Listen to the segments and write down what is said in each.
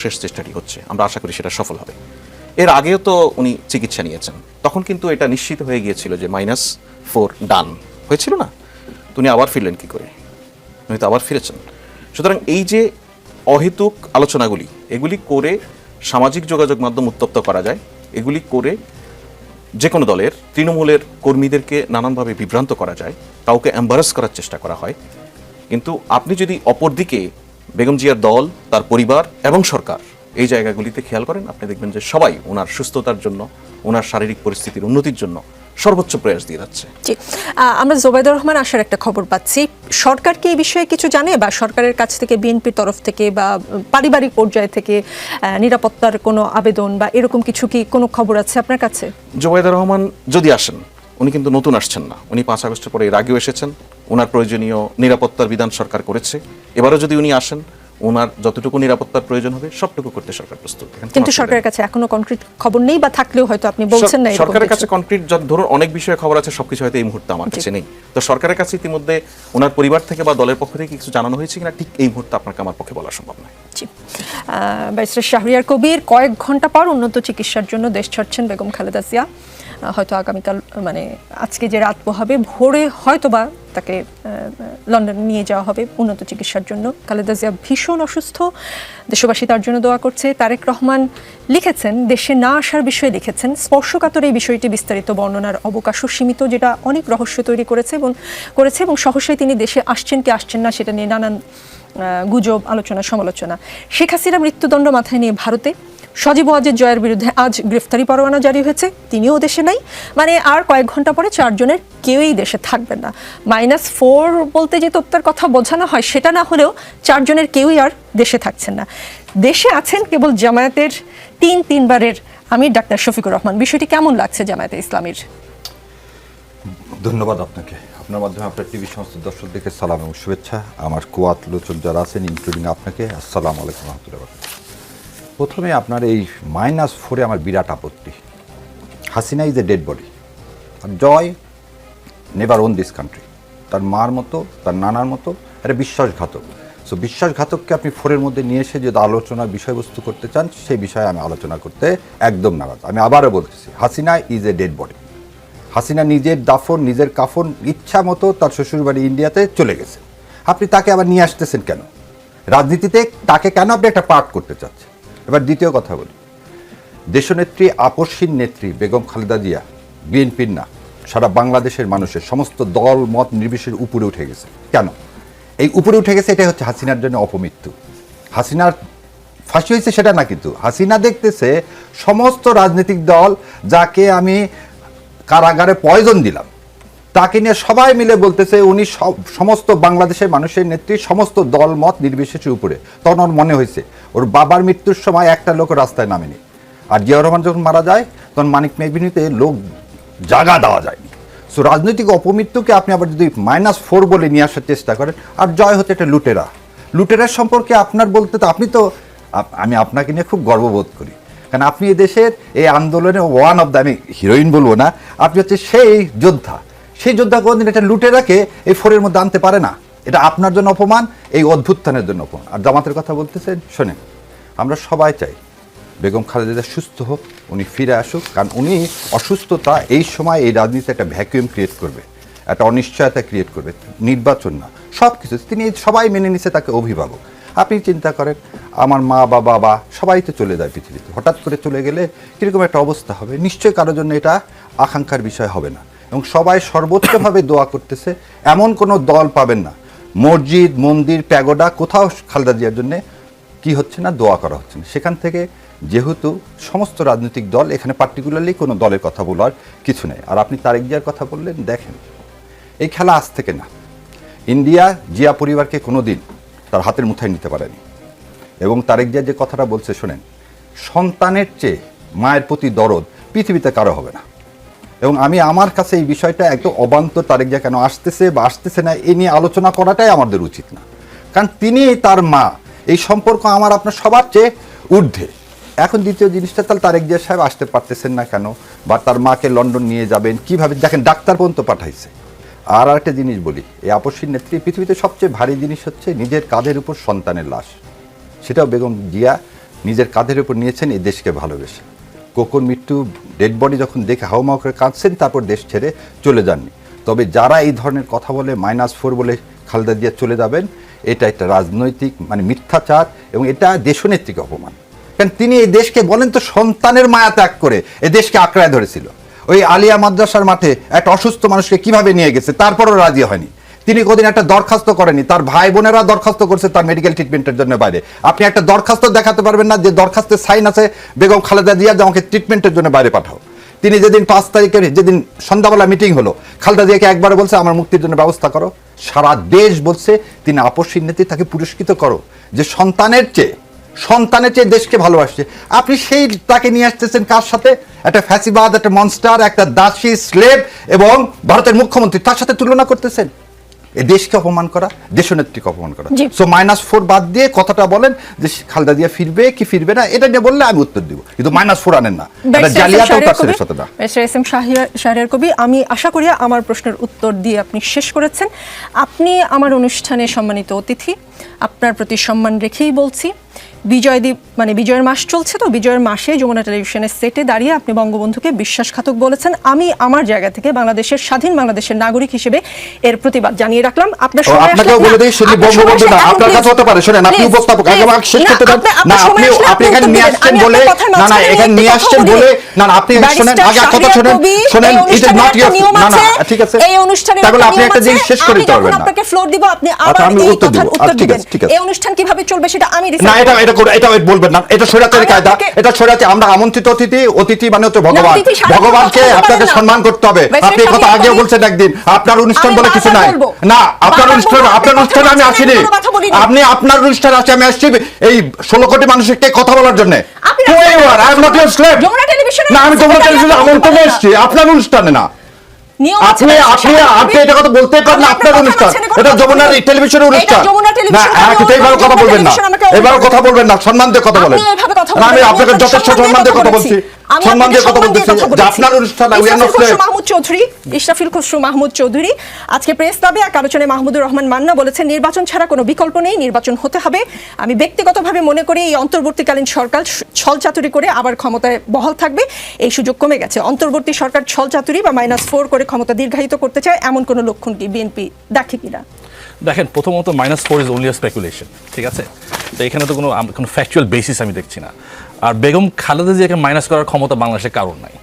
শেষ চেষ্টাটি হচ্ছে, আমরা আশা করি সেটা সফল হবে। এর আগেও তো উনি চিকিৎসা নিয়েছেন, তখন কিন্তু এটা নিশ্চিত হয়ে গিয়েছিল যে -4 ডান হয়েছিল না, উনি আবার ফিরলেন কি করে? উনি তো আবার ফিরেছেন। সুতরাং এই যে অহেতুক আলোচনাগুলি, এগুলি করে সামাজিক যোগাযোগ মাধ্যম উত্তপ্ত করা যায়, এগুলি করে যে কোনো দলের তৃণমূলের কর্মীদেরকে নানানভাবে বিভ্রান্ত করা যায়, কাউকে এম্বারাস করার চেষ্টা করা হয়। কিন্তু আপনি যদি অপরদিকে বেগম জিয়ার দল, তার পরিবার এবং সরকার এই জায়গাগুলিতে খেয়াল করেন, আপনি দেখবেন যে সবাই ওনার সুস্থতার জন্য, ওনার শারীরিক পরিস্থিতির উন্নতির জন্য সর্বোচ্চ প্রয়াস দিয়ে যাচ্ছে। জি, আমরা জোবাইদুর রহমান আসার একটা খবর পাচ্ছি, সরকার কি এই বিষয়ে কিছু জানে, বা সরকারের কাছ থেকে বিএনপির তরফ থেকে বা পারিবারিক পর্যায় থেকে নিরাপত্তার কোনো আবেদন বা এরকম কিছু কি কোনো খবর আছে আপনার কাছে? জোবাইদুর রহমান যদি আসেন, উনি কিন্তু নতুন আসছেন না, উনি 5 আগস্টের পরে এর আগেও এসেছেন, ওনার প্রয়োজনীয় নিরাপত্তার বিধান সরকার করেছে। এবারও যদি উনি আসেন, ওনার যতটুকু নিরাপত্তার প্রয়োজন হবে সবটুকু করতে সরকার প্রস্তুত। কিন্তু সরকারের কাছে এখনো কনক্রিট খবর নেই, বা থাকলেও হয়তো আপনি বলছেন না। সরকারের কাছে কনক্রিট ধরুন অনেক বিষয়ে খবর আছে, সবকিছু হয়তো এই মুহূর্তে আমার কাছে নেই। তো সরকারের কাছে ইতিমধ্যে ওনার পরিবার থেকে বা দলের পক্ষ থেকে কিছু জানানো হয়েছে কিনা ঠিক এই মুহূর্তে আপনাকে আমার পক্ষে বলা সম্ভব নয়। জি, ব্যারিস্টার শাহরিয়ার কবির কয়েক ঘন্টা পর উন্নত চিকিৎসার জন্য দেশ ছাড়ছেন বেগম খালেদা জিয়া। হয়তো আগামীকাল, মানে আজকে যে রাত পোহাবে, ভোরে হয়তোবা তাকে লন্ডনে নিয়ে যাওয়া হবে উন্নত চিকিৎসার জন্য। খালেদা জিয়া ভীষণ অসুস্থ, দেশবাসী তার জন্য দোয়া করছে। তারেক রহমান লিখেছেন, দেশে না আসার বিষয়ে লিখেছেন, স্পর্শকাতর এই বিষয়টি বিস্তারিত বর্ণনার অবকাশও সীমিত, যেটা অনেক রহস্য তৈরি করেছে এবং সহসাই তিনি দেশে আসছেন কি আসছেন না সেটা নিয়ে নানান গুজব, আলোচনা, সমালোচনা। শেখ হাসিনা মৃত্যুদণ্ড মাথায় নিয়ে ভারতে, সজীব ওয়াজেদ জয়ের বিরুদ্ধে আজ গ্রেফতারি পরোয়ানা জারি হয়েছে, তিনিও দেশে নাই। মানে আর কয়েক ঘন্টা পরে 4 জনের কেউই দেশে থাকবেন না। -4 বলতে যে তথ্যের কথা বোঝানো হয় সেটা না হলেও 4 জনের কেউই আর দেশে থাকছেন না। দেশে আছেন কেবল জামায়াতের 3বারের আমির ডাক্তার শফিকুর রহমান। বিষয়টি কেমন লাগছে জামায়াতে ইসলামীর? ধন্যবাদ আপনাকে, আপনার মাধ্যমে আপনার টিভি সমস্ত দর্শকদেরকে সালাম এবং শুভেচ্ছা। আমার কোয়াত লোচন যারা আছেন, ইনক্লুডিং আপনাকে, আসসালামু আলাইকুম রহমতুল্লাহ। প্রথমে আপনার এই -4-এ আমার বিরাট আপত্তি। Hasina is a dead body, আর Joy never own this country. তার মার মতো, তার নানার মতো একটা বিশ্বাসঘাতক। সো বিশ্বাসঘাতককে আপনি 4-এর মধ্যে নিয়ে এসে যদি আলোচনার বিষয়বস্তু করতে চান, সেই বিষয়ে আমি আলোচনা করতে একদম নারাজ। আমি আবারও বলতেছি, Hasina is a dead body. Hasina নিজের দাফন, নিজের কাফন ইচ্ছা মতো তার শ্বশুরবাড়ি ইন্ডিয়াতে চলে গেছে। আপনি তাকে আবার নিয়ে আসতেছেন কেন? রাজনীতিতে তাকে কেন আপনি একটা পার্ট করতে চাচ্ছেন? এবার দ্বিতীয় কথা বলি, দেশনেত্রী, আপসহীন নেত্রী বেগম খালেদা জিয়া বিএনপির না, সারা বাংলাদেশের মানুষের সমস্ত দল মত নির্বিশেষে উপরে উঠে গেছে। কেন এই উপরে উঠে গেছে? এটাই হচ্ছে হাসিনার জন্য অপমৃত্যু। হাসিনার ফাঁসি হয়েছে সেটা না, কিন্তু হাসিনা দেখতেছে সমস্ত রাজনৈতিক দল, যাকে আমি কারাগারে পয়জন দিলাম, তাকে নিয়ে সবাই মিলে বলতেছে উনি সমস্ত বাংলাদেশের মানুষের নেত্রী, সমস্ত দল মত নির্বিশেষে উপরে। তখন ওর মনে হয়েছে ওর বাবার মৃত্যুর সময় একটা লোক রাস্তায় নামেনি, আর জিয়াউর রহমান যখন মারা যায় তখন মানিক মেহবিনীতে লোক জাগা দেওয়া যায়নি। সো রাজনৈতিক অপমৃত্যুকে আপনি আবার যদি -4 বলে নিয়ে আসার চেষ্টা করেন, আর জয় হচ্ছে একটা লুটেরার সম্পর্কে আপনার বলতে তো আমি আপনাকে নিয়ে খুব গর্ববোধ করি, কারণ আপনি এই দেশের এই আন্দোলনে ওয়ান অফ দ্য, আমি হিরোইন বলবো না, আপনি হচ্ছে সেই যোদ্ধা। সেই যোদ্ধা কোনদিন এটা লুটেরাকে এই 4-এর মধ্যে আনতে পারে না। এটা আপনার জন্য অপমান, এই অভ্যুত্থানের জন্য অপমান। আর জামাতের কথা বলতেছেন, শোনেন, আমরা সবাই চাই বেগম খালেদা সুস্থ হোক, উনি ফিরে আসুক, কারণ উনি অসুস্থতা এই সময় এই রাজনীতিতে একটা ভ্যাকুয়াম ক্রিয়েট করবে, একটা অনিশ্চয়তা ক্রিয়েট করবে। নির্বাচন না, সব কিছু তিনি সবাই মেনে নিচ্ছে তাকে অভিভাবক। আপনি চিন্তা করেন, আমার মা বা বাবা সবাই তো চলে যায় পৃথিবীতে, হঠাৎ করে চলে গেলে কীরকম একটা অবস্থা হবে? নিশ্চয়ই কারোর জন্য এটা আকাঙ্ক্ষার বিষয় হবে না, এবং সবাই সর্বোচ্চভাবে দোয়া করতেছে। এমন কোনো দল পাবেন না, মসজিদ, মন্দির, প্যাগোডা, কোথাও খালেদা জিয়ার জন্য কি হচ্ছে না, দোয়া করা হচ্ছে না। সেখান থেকে যেহেতু সমস্ত রাজনৈতিক দল, এখানে পার্টিকুলারলি কোনো দলের কথা বলার কিছু নেই। আর আপনি তারেক জিয়ার কথা বললেন, দেখেন এই খেলা আজ থেকে না। ইন্ডিয়া জিয়া পরিবারকে কোনো দিন তার হাতের মুঠায় নিতে পারেনি, এবং তারেক জিয়া যে কথাটা বলছে শোনেন, সন্তানের চেয়ে মায়ের প্রতি দরদ পৃথিবীতে কারো হবে না। এবং আমি আমার কাছে এই বিষয়টা একদম অবান্তর, তারেক জিয়া কেন আসতেছে বা আসতেছে না এ নিয়ে আলোচনা করাটাই আমাদের উচিত না, কারণ তিনি তার মা, এই সম্পর্ক আমার আপনার সবার চেয়ে ঊর্ধ্বে। এখন দ্বিতীয় জিনিসটা, তাহলে তারেক জিয়া সাহেব আসতে পারতেছেন না কেন, বা তার মাকে লন্ডন নিয়ে যাবেন কিভাবে? দেখেন ডাক্তার পর্যন্ত পাঠাইছে। আর একটা জিনিস বলি, এই আপসীর নেত্রী, পৃথিবীতে সবচেয়ে ভারী জিনিস হচ্ছে নিজের কাঁধের উপর সন্তানের লাশ। সেটাও বেগম জিয়া নিজের কাঁধের উপর নিয়েছেন এই দেশকে ভালোবেসে। কোকোর মৃত্যু ডেড বডি যখন দেখে হাউমাউ করে কাঁদছেন, তারপর দেশ ছেড়ে চলে যাননি। তবে যারা এই ধরনের কথা বলে -4 বলে খালেদা জিয়া চলে যাবেন, এটা একটা রাজনৈতিক মানে মিথ্যাচার, এবং এটা দেশনেত্রীকে অপমান। কারণ তিনি এই দেশকে বলেন তো সন্তানের মায়া ত্যাগ করে এই দেশকে আঁকড়ায় ধরেছিল। ওই আলিয়া মাদ্রাসার মাঠে একটা অসুস্থ মানুষকে কিভাবে নিয়ে গেছে, তারপরও রাজি হয়নি। তিনি কোদিন একটা দরখাস্ত করেনি, তার ভাই বোনেরা দরখাস্ত করছে তার মেডিকেল ট্রিটমেন্টের জন্য বাইরে। আপনি একটা দরখাস্ত দেখাতে পারবেন না যে দরখাস্তের সাইন আছে বেগম খালেদা জিয়া যে আমাকে ট্রিটমেন্টের জন্য বাইরে পাঠাও। তিনি যেদিন 5 তারিখের যেদিন সন্ধ্যাবেলা মিটিং হলো, খালেদা জিয়াকে একবার বলছে আমার মুক্তির জন্য ব্যবস্থা করো। সারা দেশ বলছে তিনি আপসহীন নেত্রী, তাকে পুরস্কৃত করো, যে সন্তানের চেয়ে দেশকে ভালোবাসছে। আপনি সেই তাকে নিয়ে আসতেছেন কার সাথে? একটা ফ্যাসিবাদ, একটা মনস্টার, একটা দাসী স্লেভ এবং ভারতের মুখ্যমন্ত্রী, তার সাথে তুলনা করতেছেন। এই দেশকে অপমান করা, দেশনেত্রীকে অপমান করা। জি। সো -4 বাদ দিয়ে কথাটা বলেন যে খালেদা জিয়া ফিরবে কি ফিরবে না, এটা নিয়ে বললে আমি উত্তর দিব, কিন্তু -4 আনেন না। এটা জালিয়াতিও তার সাথে না। এস.এম. শাহরিয়ার কবির, আমি আশা করি আমার প্রশ্নের উত্তর দিয়ে আপনি শেষ করেছেন। আপনি আমার অনুষ্ঠানে সম্মানিত অতিথি, আপনার প্রতি সম্মান রেখেই বলছি, বিজয়ের মাস চলছে, তো বিজয়ের মাসে যমুনা টেলিভিশনের সেটে দাঁড়িয়ে আপনি বঙ্গবন্ধুকে বিশ্বাসঘাতক বলেছেন। আমি আমার জায়গা থেকে বাংলাদেশের স্বাধীন বাংলাদেশের নাগরিক হিসেবে এর প্রতিবাদ জানিয়ে রাখলাম। আপনার সময় আসলে আপনাকেও বলে দেই, শুধু বঙ্গবন্ধু না, আপনার কাছে হতে পারে। শুনেন, আপনি উপস্থাপক, আগে আমাকে শেষ করতে দেন না। আপনি এখানে নিয়ে আসছেন বলে না, এখানে নিয়ে আসছেন বলে না, আপনি শুনেন, আগে কথা শুনেন, ইট ইজ নট ইওর, না ঠিক আছে, এই অনুষ্ঠানে তাহলে আপনি একটা জিনিস শেষ করে দিতে পারবেন না। আপনাকে ফ্লোর দিব, আপনি আবার এই কথার উত্তর দিবেন। এই অনুষ্ঠান কিভাবে চলবে সেটা আমি না, এটা বলবেন না, এটা শরীয়তের কায়দা, এটা শরীয়তে। আমরা আমন্ত্রিত অতিথি মানে হচ্ছে ভগবান, ভগবানকে আপনাকে সম্মান করতে হবে। আপনি কথা আগেও বলছেন একদিন, আপনার অনুষ্ঠান বলে কিছু নাই। না, আপনার অনুষ্ঠানে আমি আসিনি, আপনি আপনার অনুষ্ঠানে আসি, আমি আসছি এই 16 কোটি মানুষকে কথা বলার জন্য। না, আমি যমুনা টেলিভিশনে আমন্ত্রণে এসেছি, আপনার অনুষ্ঠানে না। আপনি এটা কথা বলতে পারেন, আপনার অনুষ্ঠান, এটা যমুনা টেলিভিশনের অনুষ্ঠান না। এইভাবে কথা বলবেন না, এভাবে কথা বলবেন না, সম্মান দিয়ে কথা বলেন। আমি আপনাকে যথেষ্ট সম্মান দিয়ে কথা বলছি, সম্মান দিয়ে কথা বলতেছি যে আপনার অনুষ্ঠান। ইশরাফিল খসরু মাহমুদ চৌধুরী আজকে প্রেস ক্লাবে এক আলোচনায় মাহমুদুর রহমান মান্না বলেছেন, নির্বাচন ছাড়া কোনো বিকল্প নেই, নির্বাচন হতে হবে। আমি ব্যক্তিগতভাবে মনে করি এই অন্তর্বর্তীকালীন সরকার ছলচাতুরি করে আবার ক্ষমতায় বহাল থাকবে, এই সুযোগ কমে গেছে। অন্তর্বর্তী সরকার ছলচাতুরি বা -4 করে ক্ষমতা দীর্ঘায়িত করতে চায়, এমন কোনো লক্ষণ কি বিএনপি দেখে কিনা? দেখেন, প্রথমত -4 ইজ অনলি স্পেকুলেশন, ঠিক আছে? তো এখানে তো কোনো ফ্যাকচুয়াল বেসিস আমি দেখছি না। আর বেগম খালেদা জিয়াকে মাইনাস করার ক্ষমতা বাংলাদেশের কারণ নাই।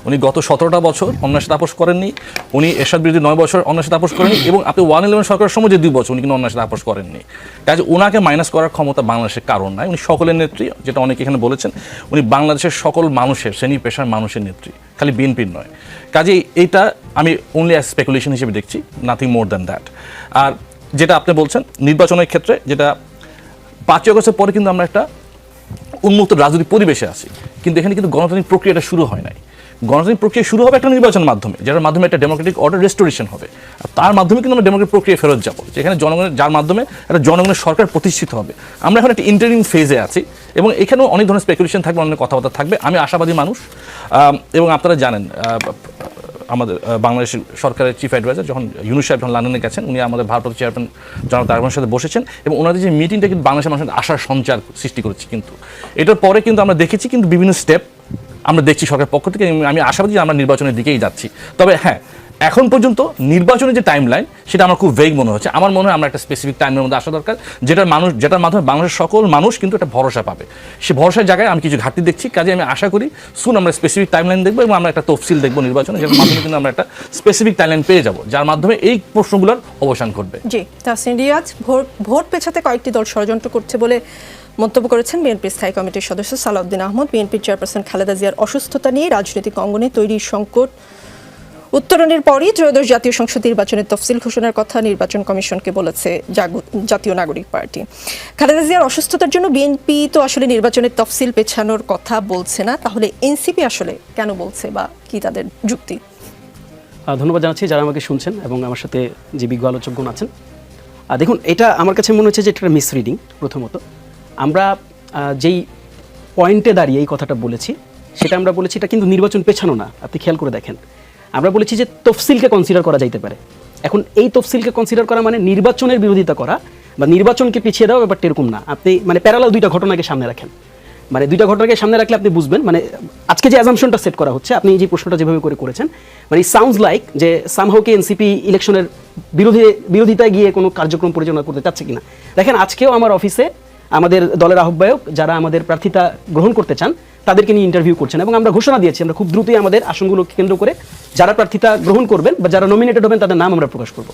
উনি গত 17টা বছর অন্যের সাথে আপোষ করেননি, উনি এরশাদ বিরোধী 9 বছর অন্যের সাথে আপোষ করেননি, এবং আপনি 111 সরকারের সময় যে 2 বছর উনি কিন্তু অন্যের সাথে আপোষ করেননি। কাজে ওনাকে মাইনাস করার ক্ষমতা বাংলাদেশের কারণ নাই। উনি সকলের নেত্রী, যেটা অনেকে এখানে বলেছেন, উনি বাংলাদেশের সকল মানুষের, শ্রেণী পেশার মানুষের নেত্রী, খালি বিএনপির নয়। কাজে এটা আমি অনলি স্পেকুলেশন হিসেবে দেখছি, নাথিং মোর দ্যান দ্যাট। আর যেটা আপনি বলছেন নির্বাচনের ক্ষেত্রে, যেটা 5ই আগস্টের পরে কিন্তু আমরা একটা উন্মুক্ত রাজনৈতিক পরিবেশে আছি, কিন্তু এখানে কিন্তু গণতান্ত্রিক প্রক্রিয়াটা শুরু হয় নাই। গণতান্ত্রিক প্রক্রিয়া শুরু হবে একটা নির্বাচনের মাধ্যমে, যেটার মাধ্যমে একটা ডেমোক্রেটিক অর্ডার রেস্টোরেশন হবে। আর তার মাধ্যমে কিন্তু আমরা ডেমোক্রেটিক প্রক্রিয়া ফেরত যাবো, যেখানে যার মাধ্যমে একটা জনগণের সরকার প্রতিষ্ঠিত হবে। আমরা এখন একটা ইন্টারিম ফেজে আছি, এবং এখানেও অনেক ধরনের স্পেকুলেশন থাকবে, অনেক কথাবার্তা থাকবে। আমি আশাবাদী মানুষ, এবং আপনারা জানেন আমাদের বাংলাদেশ সরকারের চিফ অ্যাডভাইজার যখন ইউনূস সাহেব যখন লন্ডনে গেছেন, উনি আমাদের ভারপ্রাপ্ত চেয়ারম্যান জনাব তারেক রহমানের সাথে বসেছেন, এবং ওনাদের যে মিটিংটা কিন্তু বাংলাদেশের মানুষের আশার সঞ্চার সৃষ্টি করেছে। কিন্তু এটার পরে কিন্তু আমরা দেখেছি কিন্তু বিভিন্ন স্টেপ আমরা দেখছি সরকারের পক্ষ থেকে। আমি আশাবাদী যে আমরা নির্বাচনের দিকেই যাচ্ছি। তবে হ্যাঁ, এখন পর্যন্ত নির্বাচনের যে টাইম লাইন সেটা আমার খুব ভেগ মনে হচ্ছে। আমার মনে হয় আমরা একটা স্পেসিফিক টাইমের মধ্যে আসা দরকার, যেটার মাধ্যমে বাংলাদেশের সকল মানুষ কিন্তু একটা ভরসা পাবে। সে ভরসার জায়গায় আমি কিছু ঘাটতি দেখছি। কাজে আমি আশা করি সুন আমরা স্পেসিফিক টাইম লাইন দেখবো, এবং আমরা একটা তফসিল দেখবো নির্বাচনে, যেটার মাধ্যমে কিন্তু আমরা একটা স্পেসিফিক টাইম লাইন পেয়ে যাবো, যার মাধ্যমে এই প্রশ্নগুলোর অবসান ঘটবে। জি, তাহসিন রিয়াজ, ভোট পেছাতে কয়েকটি দল ষড়যন্ত্র করছে বলে মন্তব্য করেছেন বিএনপির স্থায়ী কমিটির সদস্য সালাউদ্দিন আহমদ। বিএনপির চেয়ারপারসন খালেদা জিয়ার অসুস্থতা নিয়ে রাজনৈতিক অঙ্গনে তৈরি সংকট উত্তরণের পরই ত্রয়োদশ জাতীয় সংসদ নির্বাচনের তফসিল ঘোষণার কথা নির্বাচন কমিশনকে বলেছে জাতীয় নাগরিক পার্টি। খালেদা জিয়ার অসুস্থতার জন্য বিএনপি তো আসলে নির্বাচনের তফসিল পেছানোর কথা বলছে না, তাহলে এনসিপি আসলে কেন বলছে বা কি তাদের যুক্তি? ধন্যবাদ জানাচ্ছি যারা আমাকে শুনছেন এবং আমার সাথে যে বিজ্ঞ আলোচকগণ আছেন। দেখুন, এটা আমার কাছে মনে হচ্ছে যে এটা মিসরিডিং। প্রথমত আমরা যেই পয়েন্টে দাঁড়িয়ে এই কথাটা বলেছি, সেটা আমরা বলেছি এটা কিন্তু নির্বাচন পেছানো না। আপনি খেয়াল করে দেখেন, আমরা বলেছি যে তফসিলকে কনসিডার করা যাইতে পারে। এখন এই তফসিলকে কনসিডার করা মানে নির্বাচনের বিরোধিতা করা বা নির্বাচনকে পিছিয়ে দেওয়া, ব্যাপারটা এরকম না। আপনি মানে প্যারালাল দুইটা ঘটনাকে সামনে রাখেন। মানে দুইটা ঘটনাকে সামনে রাখলে আপনি বুঝবেন, মানে আজকে যে অ্যাজাম্পশনটা সেট করা হচ্ছে, আপনি যে প্রশ্নটা যেভাবে করেছেন, মানে সাউন্ডস লাইক যে সামহাউ কি এনসিপি ইলেকশনের বিরোধিতায় গিয়ে কোনো কার্যক্রম পরিচালনা করতে চাচ্ছে কিনা। দেখেন, আজকেও আমার অফিসে আমাদের দলের আহ্বায়ক যারা আমাদের প্রার্থিতা গ্রহণ করতে চান তাদেরকে নিয়ে ইন্টারভিউ করছেন, এবং আমরা ঘোষণা দিয়েছি আমরা খুব দ্রুতই আমাদের আসনগুলোকে কেন্দ্র করে যারা প্রার্থিতা গ্রহণ করবেন বা যারা নমিনেটেড হবেন তাদের নাম আমরা প্রকাশ করবো।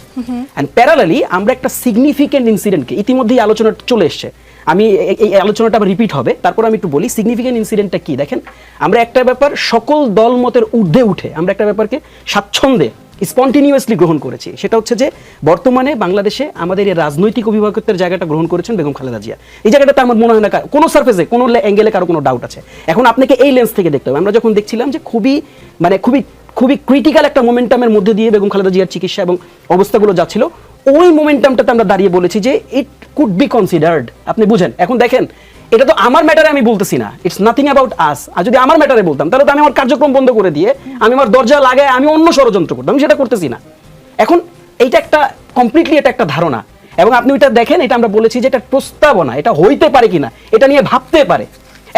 অ্যান্ড প্যারালালি আমরা একটা সিগনিফিকেন্ট ইনসিডেন্টকে, ইতিমধ্যেই আলোচনা চলে এসছে, আমি এই আলোচনাটা আবার রিপিট হবে, তারপর আমি একটু বলি সিগনিফিকেন্ট ইনসিডেন্টটা কি। দেখেন, আমরা একটা ব্যাপার সকল দল মতের ঊর্ধ্বে উঠে আমরা একটা ব্যাপারকে স্বাচ্ছন্দ্যে স্পন্টিনিউয়াসলি গ্রহণ করেছি, সেটা হচ্ছে যে বর্তমানে বাংলাদেশে আমাদের এই রাজনৈতিক অভিভাবকত্বের জায়গাটা গ্রহণ করেছেন বেগম খালেদা জিয়া। এই জায়গাটাতে আমার মনে হয় না কোনো সারফেসে কোনো অ্যাঙ্গেলে কারো কোনো ডাউট আছে। এখন আপনাকে এই লেন্স থেকে দেখতে হবে, আমরা যখন দেখছিলাম যে খুবই ক্রিটিক্যাল একটা মোমেন্টামের মধ্যে দিয়ে বেগম খালেদা জিয়ার চিকিৎসা এবং অবস্থাগুলো যাচ্ছিল, ওই মোমেন্টামটাতে আমরা দাঁড়িয়ে বলেছি যে ইট কুড বি কনসিডার্ড। আপনি বুঝেন, এখন দেখেন এটা তো আমার ম্যাটারে আমি বলতেছি না, ইটস নাথিং অ্যাবাউট আস। আর যদি আমার ম্যাটারে বলতাম তাহলে তো আমি আমার কার্যক্রম বন্ধ করে দিয়ে আমি আমার দরজা লাগায় আমি অন্য ষড়যন্ত্র করতাম, আমি সেটা করতেছি না। এখন এইটা একটা কমপ্লিটলি এটা একটা ধারণা, এবং আপনি ওইটা দেখেন, এটা আমরা বলেছি যে এটা প্রস্তাবনা, এটা হইতে পারে কিনা এটা নিয়ে ভাবতে পারে।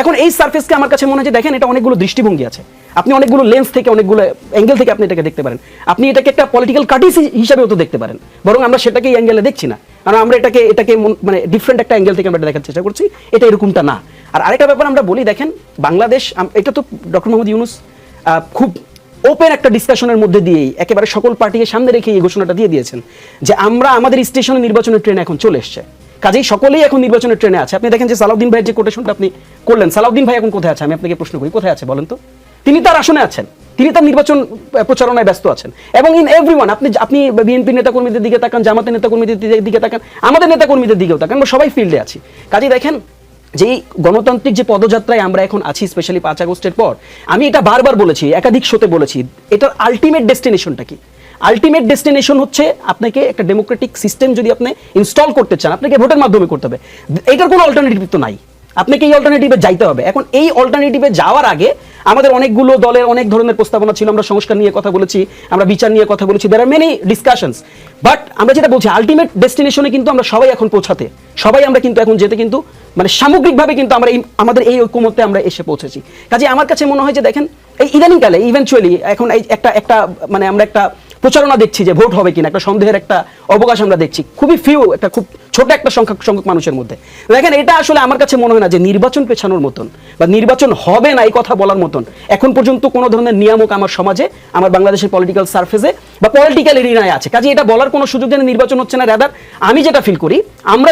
এখন এই সারফেসকে আমার কাছে মনে হয় যে দেখেন এটা অনেকগুলো দৃষ্টিভঙ্গি আছে, আপনি অনেকগুলো লেন্স থেকে অনেকগুলো অ্যাঙ্গেল থেকে আপনি এটাকে দেখতে পারেন। আপনি এটাকে একটা পলিটিক্যাল কার্টিসি হিসাবেও তো দেখতে পারেন, বরং আমরা সেটাকে এই অ্যাঙ্গেলে দেখছি না, কারণ আমরা এটাকে মানে ডিফারেন্ট একটা অ্যাঙ্গেল থেকে আমরা এটা দেখার চেষ্টা করছি, এটা এরকমটা না। আর আরেকটা ব্যাপার আমরা বলি, দেখেন বাংলাদেশ, এটা তো ডক্টর মোহাম্মদ ইউনূস খুব ওপেন একটা ডিসকাশনের মধ্যে দিয়েই একেবারে সকল পার্টিকে সামনে রেখে এই ঘোষণাটা দিয়ে দিয়েছেন যে আমরা আমাদের স্টেশনে নির্বাচনের ট্রেন এখন চলে এসছে, কাজেই সকলেই এখন নির্বাচনের ট্রেনে আছে। আপনি দেখেন যে সালাউদ্দিন ভাইয়ের যে কোটেশনটা আপনি করলেন, সালাউদ্দিন ভাই এখন কোথায় আছে? আমি আপনাকে প্রশ্ন করি, কোথায় আছে বলেন তো? তিনি তার আসনে আছেন, তিনি তার নির্বাচন প্রচারণায় ব্যস্ত আছেন, এবং ইন এভরিওয়ান, আপনি বিএনপি নেতাকর্মীদের দিকে তাকান, জামাতের নেতাকর্মীদের দিকে তাকান, আমাদের নেতাকর্মীদের দিকেও তাকান, আমরা সবাই ফিল্ডে আছি। কাজেই দেখেন যে গণতান্ত্রিক যে পদযাত্রায় আমরা এখন আছি, স্পেশালি 5 আগস্টের পর, আমি এটা বারবার বলেছি, একাধিক শোতে বলেছি, এটার আলটিমেট ডেস্টিনেশনটা কি? আলটিমেট ডেস্টিনেশন হচ্ছে আপনাকে একটা ডেমোক্রেটিক সিস্টেম যদি আপনি ইনস্টল করতে চান, আপনাকে ভোটের মাধ্যমে করতে হবে, এটার কোনো অল্টারনেটিভ তো নাই, আপনাকে এই অল্টারনেটিভে যাইতে হবে। এখন এই অল্টারনেটিভে যাওয়ার আগে আমাদের অনেকগুলো দলের অনেক ধরনের প্রস্তাবনা ছিল, আমরা সংস্কার নিয়ে কথা বলেছি, আমরা বিচার নিয়ে কথা বলেছি, দেয়ার আর মেনি ডিসকাশনস, বাট আমরা যেটা বলছি আলটিমেট ডেস্টিনেশনে কিন্তু আমরা সবাই এখন পৌঁছাতে, সবাই আমরা কিন্তু এখন যেতে কিন্তু মানে সামগ্রিকভাবে কিন্তু আমরা আমাদের এই ঐক্যমত্যে আমরা এসে পৌঁছেছি। কাজে আমার কাছে মনে হয় যে দেখেন এই ইদানিংকালে ইভেনচুয়ালি এখন এই একটা মানে আমরা একটা প্রচারণা দেখছি যে ভোট হবে কিনা, একটা সন্দেহের একটা অবকাশ আমরা দেখছি, খুবই ফিউ, একটা খুব ছোট একটা সংখ্যক মানুষের মধ্যে। দেখেন এটা আসলে আমার কাছে মনে হয় না যে নির্বাচন পেছানোর মতন বা নির্বাচন হবে না এই কথা বলার মতন এখন পর্যন্ত কোনো ধরনের নিয়ামক আমার সমাজে, আমার বাংলাদেশের পলিটিক্যাল সারফেসে বা পলিটিক্যাল এরিনায় আছে। কাজে এটা বলার কোনো সুযোগ নেই নির্বাচন হচ্ছে না। রাদার আমি যেটা ফিল করি, আমরা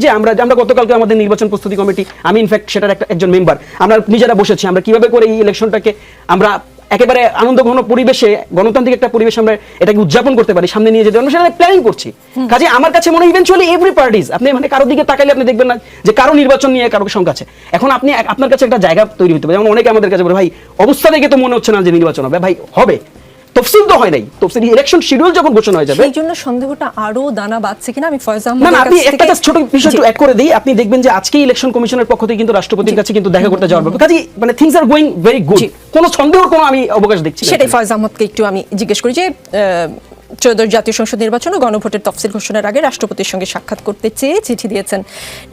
যে আমরা গতকালকে আমাদের নির্বাচন প্রস্তুতি কমিটি, আমি ইনফ্যাক্ট সেটার একজন মেম্বার, আমরা নিজেরা বসেছি, আমরা কিভাবে করে এই ইলেকশনটাকে আমরা একেবারে আনন্দঘন পরিবেশে, গণতান্ত্রিক একটা পরিবেশে আমরা এটাকে উদযাপন করতে পারি, সামনে নিয়ে যেতে আমরা সেটা প্ল্যানিং করছি। কাজে আমার কাছে মনে হয় ইভেনচুয়ালি এভরি পার্টিজ, আপনি মানে কারোর দিকে তাকাইলে আপনি দেখবেন না যে কারো নির্বাচন নিয়ে কারো সংখ্যা আছে। এখন আপনি আপনার কাছে একটা জায়গা তৈরি হতে পারে, যেমন অনেকে আমাদের কাছে বলে ভাই অবস্থা দেখে তো মনে হচ্ছে না যে নির্বাচন হবে। ভাই হবে, তফসিল তো হয় নাই, তফসিল ইলেকশন শিডিউল যখন ঘোষণা হয়ে যাবে, সেই জন্য সন্দেহটা আরো দানা বাঁধছে কিনা আমি ফয়জ না আহমেদের আপনি কাছ একটা থেকে ছোট বিষয় একটু অ্যাড করে দিই, আপনি দেখবেন যে আজকে ইলেকশন কমিশনের পক্ষ থেকে কিন্তু রাষ্ট্রপতির কাছে কিন্তু দেখা করতে যাওয়ার ব্যাপার, কাজে মানে things are going very good, কোনো সন্দেহের কোনো আমি অবকাশ দেখছি না। সেটাই ফয়জ আহমদকে একটু আমি জিজ্ঞেস করি যে ত্রয়োদশ জাতীয় সংসদ নির্বাচন ও গণভোটের তফসিল ঘোষণার আগে রাষ্ট্রপতির সঙ্গে সাক্ষাৎ করতে চেয়ে চিঠি দিয়েছেন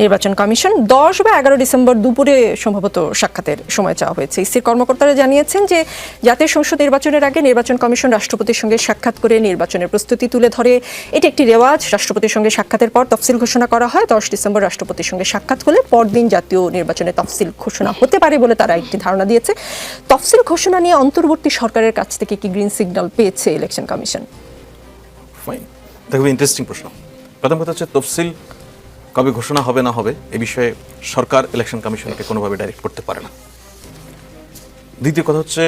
নির্বাচন কমিশন। 10 বা 11 ডিসেম্বর দুপুরে সম্ভবত সাক্ষাতের সময় চাওয়া হয়েছে। ইসির কর্মকর্তারা জানিয়েছেন যে জাতীয় সংসদ নির্বাচনের আগে নির্বাচন কমিশন রাষ্ট্রপতির সঙ্গে সাক্ষাৎ করে নির্বাচনের প্রস্তুতি তুলে ধরে। এটি একটি রেওয়াজ, রাষ্ট্রপতির সঙ্গে সাক্ষাতের পর তফসিল ঘোষণা করা হয়। 10 ডিসেম্বর রাষ্ট্রপতির সঙ্গে সাক্ষাৎ হলে পরদিন জাতীয় নির্বাচনের তফসিল ঘোষণা হতে পারে বলে তারা একটি ধারণা দিয়েছে। তফসিল ঘোষণা নিয়ে অন্তর্বর্তী সরকারের কাছ থেকে কি গ্রিন সিগন্যাল পেয়েছে ইলেকশন কমিশন? ফাইন, দেখবে ইন্টারেস্টিং প্রশ্ন। প্রথম কথা হচ্ছে তফসিল কবে ঘোষণা হবে না হবে এ বিষয়ে সরকার ইলেকশন কমিশনকে কোনোভাবে ডাইরেক্ট করতে পারে না। দ্বিতীয় কথা হচ্ছে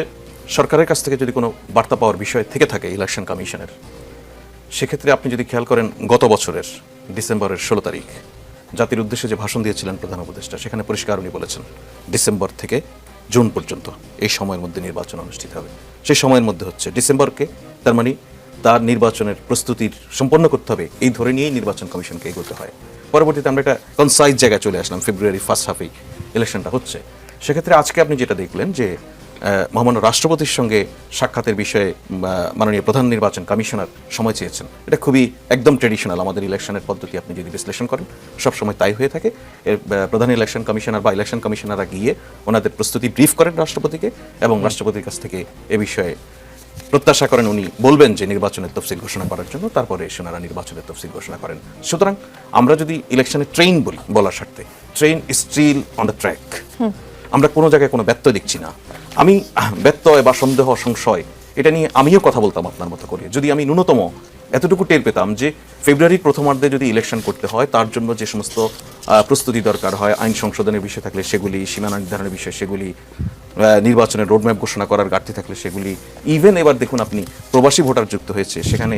সরকারের কাছ থেকে যদি কোনো বার্তা পাওয়ার বিষয় থেকে থাকে ইলেকশন কমিশনের, সেক্ষেত্রে আপনি যদি খেয়াল করেন গত বছরের ডিসেম্বরের 16 তারিখ জাতির উদ্দেশ্যে যে ভাষণ দিয়েছিলেন প্রধান উপদেষ্টা, সেখানে পরিষ্কার উনি বলেছেন ডিসেম্বর থেকে জুন পর্যন্ত এই সময়ের মধ্যে নির্বাচন অনুষ্ঠিত হবে। সেই সময়ের মধ্যে হচ্ছে ডিসেম্বরকে, তার মানে তার নির্বাচনের প্রস্তুতির সম্পন্ন করতে হবে এই ধরে নিয়েই নির্বাচন কমিশনকে এগোতে হয়। পরবর্তীতে আমরা একটা কনসাইজ জায়গায় চলে আসলাম, ফেব্রুয়ারি ফার্স্ট হাফেই ইলেকশনটা হচ্ছে। সেক্ষেত্রে আজকে আপনি যেটা দেখলেন যে মহামান্য রাষ্ট্রপতির সঙ্গে সাক্ষাতের বিষয়ে মাননীয় প্রধান নির্বাচন কমিশনার সময় চেয়েছেন। এটা খুবই একদম ট্রেডিশনাল আমাদের ইলেকশনের পদ্ধতি, আপনি যদি বিশ্লেষণ করেন সবসময় তাই হয়ে থাকে। এর প্রধান ইলেকশন কমিশনার বা ইলেকশন কমিশনাররা গিয়ে ওনাদের প্রস্তুতি ব্রিফ করেন রাষ্ট্রপতিকে, এবং রাষ্ট্রপতির কাছ থেকে এ বিষয়ে প্রত্যাশা করেন উনি বলবেন যে নির্বাচনের তফসিল ঘোষণা করার জন্য, তারপরে ওনারা নির্বাচনের তফসিল ঘোষণা করেন। সুতরাং আমরা যদি ইলেকশনে ট্রেন বলার স্বার্থে, train is still on the track. আমরা কোনো জায়গায় কোনো ব্যত্যয় দেখছি না। আমি ব্যত্যয় বা সন্দেহ সংশয় এটা নিয়ে আমিও কথা বলতাম আপনার মতো করে, যদি আমি ন্যূনতম এতটুকু টের পেতাম যে ফেব্রুয়ারির প্রথমার্ধে যদি ইলেকশন করতে হয় তার জন্য যে সমস্ত প্রস্তুতি দরকার হয়, আইন সংশোধনের বিষয় থাকলে সেগুলি, সীমানা নির্ধারণের বিষয় সেগুলি, নির্বাচনের রোডম্যাপ ঘোষণা করার ঘাটতি থাকলে সেগুলি, ইভেন এবার দেখুন আপনি প্রবাসী ভোটার যুক্ত হয়েছে, সেখানে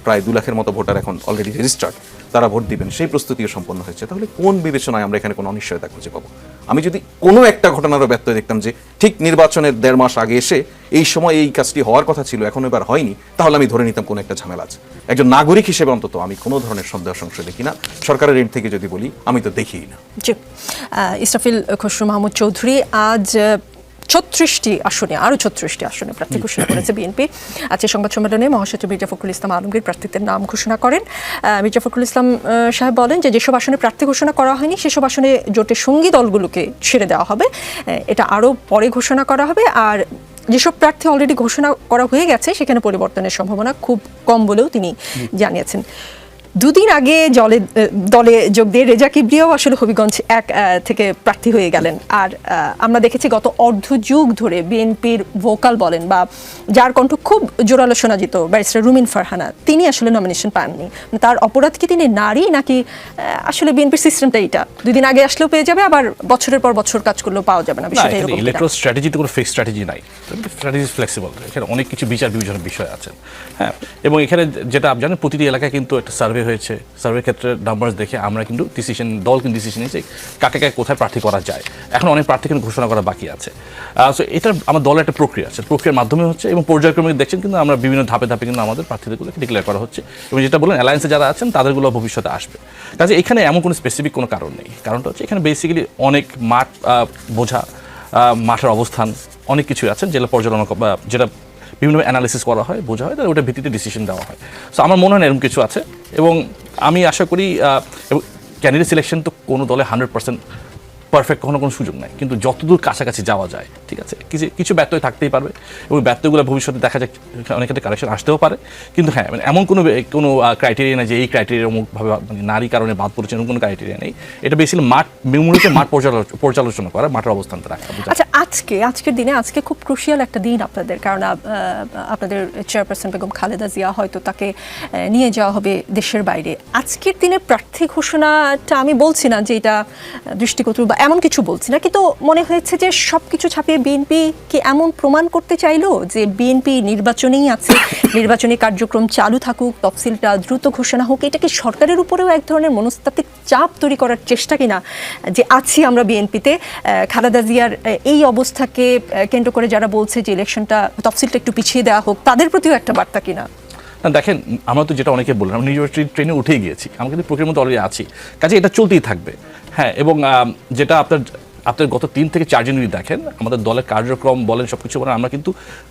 প্রায় 2 লাখের মতো ভোটার এখন অলরেডি রেজিস্টার্ড, তারা ভোট দিবেন, সেই প্রস্তুতিও সম্পন্ন হয়েছে। তাহলে কোন বিবেচনায় আমরা এখানে কোনো অনিশ্চয়তা খুঁজে পাবো? আমি যদি কোনো একটা ঘটনারও ব্যত্যয় দেখতাম যে ঠিক নির্বাচনের 1.5 মাস আগে এসে এই সময় এই কাজটি হওয়ার কথা ছিল, এখন এবার হয়নি, তাহলে আমি ধরে নিতাম কোনো একটা ঝামেলা আছে। একজন নাগরিক হিসেবে অন্তত আমি কোনো ধরনের সন্দেহ সংশয় দেখি না। সরকারের এন্ড থেকে যদি বলি, আমি তো দেখিই না। জি, ইসরাফিল খসরু মাহমুদ চৌধুরী, আজ 36টি আসনে, আরও 36টি আসনে প্রার্থী ঘোষণা করেছে বিএনপি। আজকে সংবাদ সম্মেলনে মহাসচিব মির্জা ফখরুল ইসলাম আলমগীর প্রার্থীদের নাম ঘোষণা করেন। মির্জা ফখরুল ইসলাম সাহেব বলেন যে যেসব আসনে প্রার্থী ঘোষণা করা হয়নি সেসব আসনে জোটের সঙ্গী দলগুলোকে ছেড়ে দেওয়া হবে, এটা আরও পরে ঘোষণা করা হবে। আর যেসব প্রার্থী অলরেডি ঘোষণা করা হয়ে গেছে সেখানে পরিবর্তনের সম্ভাবনা খুব কম বলেও তিনি জানিয়েছেন। 2 দিন আগে দলে যোগ দিয়ে রেজা কিবরিয়াও আসলে হবিগঞ্জ 1 থেকে প্রার্থী হয়ে গেলেন। আর আমরা দেখেছি গত অর্ধযুগ ধরে বিএনপির ভোকাল বলেন বা যার কণ্ঠ খুব জোরালো শোনা যেত, ব্যারিস্টার রুমিন ফারহানা, তিনি আসলে নমিনেশন পাননি। তার অপরাধ কি তিনি নারী, নাকি আসলে বিএনপির সিস্টেমটা এইটা 2 দিন আগে আসলেও পেয়ে যাবে, আবার বছরের পর বছর কাজ করলেও পাওয়া যাবে না? বিষয়টা এরকম। ইলেকট্রাল স্ট্র্যাটেজিতে কোনো ফিক্সড স্ট্র্যাটেজি নাই, স্ট্র্যাটেজি ফ্লেক্সিবল, এখানে অনেক কিছু বিচার বিবেচনার বিষয় আছে। হ্যাঁ, এবং এখানে যেটা আপনি জানেন প্রতিটি এলাকায় কিন্তু একটা সার্ভে হয়েছে, সার্ভের ক্ষেত্রে নাম্বারস দেখে আমরা কিন্তু দল কিন্তু ডিসিশন নিয়েছে কাকে কোথায় প্রার্থী করা যায়। এখন অনেক প্রার্থী কিন্তু ঘোষণা করা বাকি আছে। সো এটা আমার দলের একটা প্রক্রিয়া আছে, প্রক্রিয়ার মাধ্যমে হচ্ছে, এবং পর্যায়ক্রমে দেখছেন কিন্তু আমরা বিভিন্ন ধাপে ধাপে কিন্তু আমাদের প্রার্থীদেরগুলোকে ডিক্লেয়ার করা হচ্ছে, এবং যেটা বলেন অ্যালায়েন্সে যারা আছেন তাদেরগুলো ভবিষ্যতে আসবে। কাজে এখানে এমন কোনো স্পেসিফিক কোনো কারণ নেই। কারণটা হচ্ছে এখানে বেসিক্যালি অনেক মাঠ বোঝা, মাঠের অবস্থান, অনেক কিছু আছে যেটা পর্যালোচনা যেটা বিভিন্ন অ্যানালিসিস করা হয়, বোঝা হয়, তাহলে ওটার ভিত্তিতে ডিসিশন দেওয়া হয়। সো আমার মনে হয় এরকম কিছু আছে, এবং আমি আশা করি ক্যান্ডিডেট সিলেকশন তো কোনো দলে 100% পারফেক্ট কখনো কোনো সুযোগ নাই, কিন্তু যতদূর কাছাকাছি যাওয়া যায়, ঠিক আছে, কিছু ব্যত্যয় থাকতেই পারবে, এবং ব্যত্যয়গুলো ভবিষ্যতে দেখা যায় অনেকটা কারেকশন আসতেও পারে। কিন্তু হ্যাঁ, মানে এমন কোনো ক্রাইটেরিয়া নেই যে এই ক্রাইটেরিয়া অমুকভাবে মানে নারী কারণে বাদ পড়েছে, এরকম কোনো ক্রাইটেরিয়া নেই। এটা বেসিক্যালি মাঠ পর্যালোচনা করা, মাঠের অবস্থানটা রাখা। আচ্ছা, আজকের দিনে খুব ক্রুশিয়াল একটা দিন আপনাদের, কারণ আপনাদের চেয়ারপারসন বেগম খালেদা জিয়া হয়তো তাকে নিয়ে যাওয়া হবে দেশের বাইরে। আজকের দিনে প্রার্থী ঘোষণাটা, আমি বলছি না যে এটা দৃষ্টিকটু বা এমন কিছু বলছি না, কিন্তু মনে হয়েছে যে সব কিছু ছাপিয়ে বিএনপি কি এমন প্রমাণ করতে চাইলো যে বিএনপি নির্বাচনেই আছে, নির্বাচনী কার্যক্রম চালু থাকুক, তফসিলটা দ্রুত ঘোষণা হোক। এটা কি সরকারের উপরেও এক ধরনের মনস্তাত্ত্বিক চাপ তৈরি করার চেষ্টা কিনা, যে আছি আমরা বিএনপিতে, খালেদা জিয়ার এই অবস্থাকে কেন্দ্র করে যারা বলছে যে ইলেকশনটা তফসিলটা একটু পিছিয়ে দেওয়া হোক, তাদের প্রতিও একটা বার্তা কিনা? না দেখেন, আমরা তো যেটা অনেকে বললাম, আমরা নির্বাচনী ট্রেনে উঠেই গিয়েছি, আমরা কিন্তু প্রক্রিয়ার মধ্যে অলরেডি আছি, কাজে এটা চলতেই থাকবে। হ্যাঁ, এবং যেটা আপনার গত 3 থেকে 4 দিন যদি দেখেন আমাদের দলের কার্যক্রম বলেন, সব কিছু বলেন, আমরা কিন্তু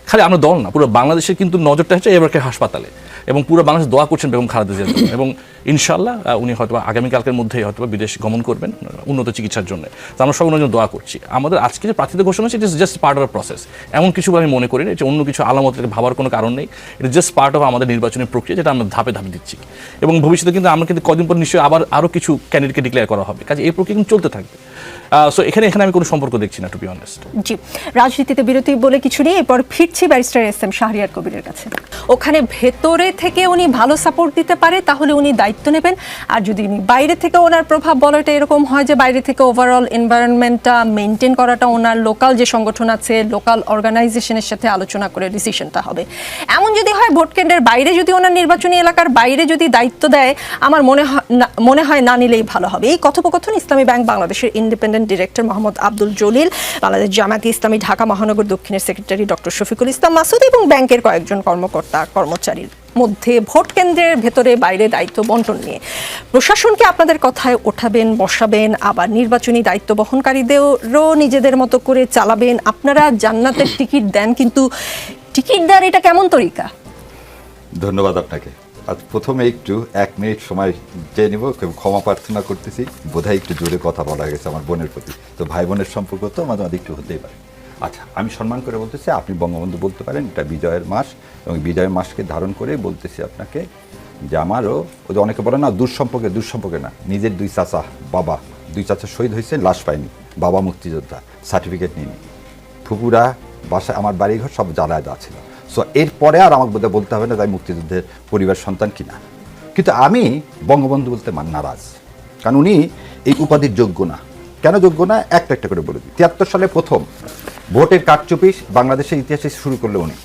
খালি আমরা দল না, পুরো বাংলাদেশের কিন্তু নজরটা হচ্ছে এবারকে হাসপাতালে, এবং পুরো বাংলাদেশ দোয়া করছেন বেগম খালেদা জিয়ার জন্য, এবং ইনশাল্লাহ উনি হয়তো আগামীকালকের মধ্যেই হয়তো বিদেশ গমন করবেন উন্নত চিকিৎসার জন্য। তো আমরা সব ওনার জন্য দোয়া করছি। আমাদের আজকে যে প্রার্থীদের ঘোষণা হচ্ছে, it is just part of the process, এমন কিছু আমি মনে করি না যে অন্য কিছু আলামত ভাবার কোনো কারণ নেই। এটা জাস্ট পার্ট অফ আমাদের নির্বাচনী প্রক্রিয়া, যেটা আমরা ধাপে ধাপে দিচ্ছি, এবং ভবিষ্যতে কিন্তু আমরা কিন্তু কদিন পর নিশ্চয়ই আবার আরও কিছু ক্যান্ডিডেটকে ডিক্লেয়ার করা হবে, কাজে এই প্রক্রিয়া কিন্তু চলতে থাকবে। সো এখানে আমি কোনো সম্পর্ক দেখছি না, টু বি অনেস্ট। জি, রাজনীতিতে বিরতি বলে কিছু নেই। এরপর ফিরছি ব্যারিস্টার এস.এম. শাহরিয়ার কবিরের কাছে। ওখানে ভেতরে থেকে উনি ভালো সাপোর্ট দিতে পারে, তাহলে উনি দায়িত্ব নেবেন। আর যদি উনি বাইরে থেকে ওনার প্রভাব বলাটা এরকম হয় যে বাইরে থেকে ওভারঅল এনভায়রনমেন্টটা মেনটেন করাটা ওনার লোকাল যে সংগঠন আছে, লোকাল অর্গানাইজেশনের সাথে আলোচনা করে ডিসিশনটা হবে, এমন যদি হয়, ভোট কেন্দ্রের বাইরে যদি ওনার নির্বাচনী এলাকার বাইরে যদি দায়িত্ব দেয়, আমার মনে হয় না নিলেই ভালো হবে। এই কথোপকথন ইসলামী ব্যাংক বাংলাদেশের independent director Mohammad Abdul Jalil, Bangladesh জামায়াতে ইসলামী ঢাকা মহানগর দক্ষিণের সেক্রেটারি ডক্টর শফিকুল ইসলাম মাসুদ এবং ব্যাংকের কয়েকজন কর্মকর্তা কর্মচারীর মধ্যে ভোট কেন্দ্রের ভেতরে বাইরে দায়িত্ব বন্টন নিয়ে প্রশাসনকে আপনাদের কথায় ওঠাবেন, বসাবেন, আবার নির্বাচনী দায়িত্ব বহনকারীদেরও নিজেদের মতো করে চালাবেন। আপনারা জান্নাতের টিকিট দেন, কিন্তু টিকিট দেওয়ার এটা কেমন তরিকা? ধন্যবাদ আপনাকে। আজ প্রথমে একটু 1 মিনিট সময় চেয়ে নিব, ক্ষমা প্রার্থনা করতেছি, বোধহয় একটু জোরে কথা বলা গেছে আমার বোনের প্রতি। তো ভাই বোনের সম্পর্ক তো মাঝে মাঝে একটু হতেই পারে। আচ্ছা, আমি সম্মান করে বলতেছি, আপনি বঙ্গবন্ধু বলতে পারেন, এটা বিজয়ের মাস, এবং বিজয়ের মাসকে ধারণ করে বলতেছি আপনাকে যে আমারও ওই যে অনেকে বলে না দুঃসম্পর্কে না, নিজের 2 চাচা, বাবা 2 চাচা শহীদ হয়েছে, লাশ পায়নি, বাবা মুক্তিযোদ্ধা, সার্টিফিকেট নিয়ে ফুপুরা বাসা, আমার বাড়িঘর সব জ্বালায় দেওয়া ছিল। সো এরপরে আর আমাকে বোধহয় বলতে হবে না তাই মুক্তিযুদ্ধের পরিবার সন্তান কিনা। কিন্তু আমি বঙ্গবন্ধু বলতে নারাজ, কারণ উনি এই উপাধির যোগ্য না। কেন যোগ্য না? একটা করে বলে দিই। 73 সালে প্রথম ভোটের কারচুপি বাংলাদেশের ইতিহাসে শুরু করলো উনি।